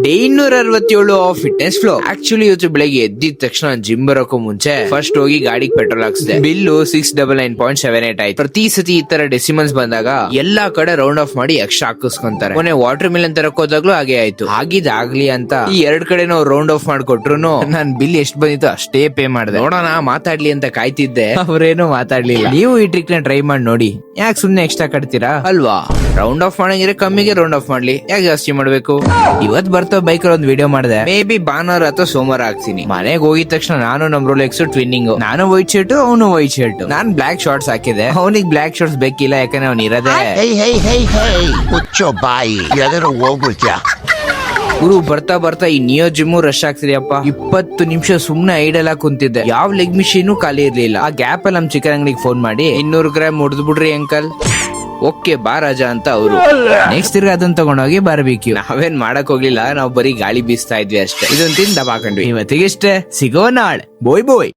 Day 267 fitness flow. Actually ಇವತ್ತು ಬೆಳಗ್ಗೆ ಎದ್ದಿದ ತಕ್ಷಣ ಜಿಮ್ ಬರೋಕು ಮುಂಚೆ ಫಸ್ಟ್ ಹೋಗಿ ಗಾಡಿಗೆ ಪೆಟ್ರೋಲ್ ಹಾಕ್ಸಿದೆ. ಬಿಲ್ಲು 699.78 ಆಯ್ತು. ಪ್ರತಿ ಸತಿ ಈ ತರ ಡೆಸಿಮಲ್ಸ್ ಬಂದಾಗ ಎಲ್ಲಾ ಕಡೆ ರೌಂಡ್ ಆಫ್ ಮಾಡಿ ಎಕ್ಸ್ಟ್ರಾ ಹಾಕಿಸ್ಕೊಂತಾರೆ. ಮೊನ್ನೆ ವಾಟರ್ ಮಿಲನ್ ತರಕ್ ಹೋದಾಗ್ಲೂ ಹಾಗೆ ಆಯ್ತು. ಆಗಿದ್ದಾಗ್ಲಿ ಅಂತ ಈ ಎರಡ್ ಕಡೆ ನಾವು ರೌಂಡ್ ಆಫ್ ಮಾಡ್ಕೊಟ್ರು ನಾನ್ ಬಿಲ್ ಎಷ್ಟು ಬಂದಿತ್ತು ಅಷ್ಟೇ ಪೇ ಮಾಡಿದೆ. ನೋಡೋಣ ಮಾತಾಡ್ಲಿ ಅಂತ ಕಾಯ್ತಿದ್ದೆ, ಅವ್ರೇನು ಮಾತಾಡ್ಲಿಲ್ಲ. ನೀವು ಈ ಟ್ರಿಕ್ ನ ಟ್ರೈ ಮಾಡಿ ನೋಡಿ, ಯಾಕೆ ಸುಮ್ನೆ ಎಕ್ಸ್ಟ್ರಾ ಕಟ್ತೀರಾ ಅಲ್ವಾ? ರೌಂಡ್ ಆಫ್ ಮಾಡಂಗಿದ್ರೆ ಕಮ್ಮಿಗೆ ರೌಂಡ್ ಆಫ್ ಮಾಡ್ಲಿ, ಯಾಕೆ ಜಾಸ್ತಿ ಮಾಡ್ಬೇಕು? ಇವತ್ ಬರ್ತಾವ ಬೈಕ್ ಒಂದ್ ವಿಡಿಯೋ ಮಾಡಿದೆ, ಮೇ ಬಿ ಭಾನುವಾರ ಅಥವಾ ಸೋಮವಾರ ಹಾಕ್ತೀನಿ. ಮನೆಗೆ ಹೋಗಿದ ತಕ್ಷಣ ನಾನು ನಮ್ ರೋಲೆಕ್ಸ್ ಟ್ವಿನ್ನಿಂಗ್, ನಾನು ವೈಟ್ ಶರ್ಟ್ ಅವನು ವೈಟ್ ಶರ್ಟ್. ನಾನ್ ಬ್ಲಾಕ್ ಶಾರ್ಟ್ಸ್ ಹಾಕಿದೆ, ಅವನಿಗೆ ಬ್ಲಾಕ್ ಶಾರ್ಟ್ಸ್ ಬೇಕಿಲ್ಲ, ಯಾಕಂದ್ರೆ ಅವ್ನು ಇರೋದೇ. ಮುಚ್ಚೋ ಬಾಯಿ, ಎಲ್ಲರೂ ಹೋಗ್ಬಿಡ್ತೀಯ. ಗುರು ಬರ್ತಾ ಬರ್ತಾ ಈ ನಿಯೋ ಜಿಮ್ಮು ರಶ್ ಆಗ್ತಿದೆಯಪ್ಪ. 20 ನಿಮಿಷ ಸುಮ್ನೆ ಐಡಲ್ ಆಗಿ ಕುಂತಿದ್ದೆ, ಯಾವ ಲೆಗ್ ಮಿಷಿನ್ ಖಾಲಿ ಇರ್ಲಿಲ್ಲ. ಆ ಗ್ಯಾಪ್ ಅಲ್ಲಿ ನಮ್ ಚಿಕನ್ ಅಂಗಡಿಗೆ ಫೋನ್ ಮಾಡಿ 200 ಗ್ರಾಮ್ ಮುಡ್ದು ಬಿಡ್ರಿ ಅಂಕಲ್. ಓಕೆ ಬಾ ರಾಜಾ ಅಂತ ಅವರು. ನೆಕ್ಸ್ಟ್ ತಿರ್ಗ ಅದನ್ನ ತಗೊಂಡೋಗಿ ಬಾರ್ಬಿಕ್ಯೂ. ನಾವೇನ್ ಮಾಡಕ್ ಹೋಗ್ಲಿಲ್ಲ, ನಾವ್ ಬರೀ ಗಾಳಿ ಬೀಸ್ತಾ ಇದ್ವಿ ಅಷ್ಟೇ. ಇದೊಂದು ತಿಂದ ಹಾಕೊಂಡ್ವಿ. ಇವತ್ತಿಗಿಷ್ಟೇ, ಸಿಗೋ ನಾಳೆ. ಬೋಯ್ ಬೋಯ್.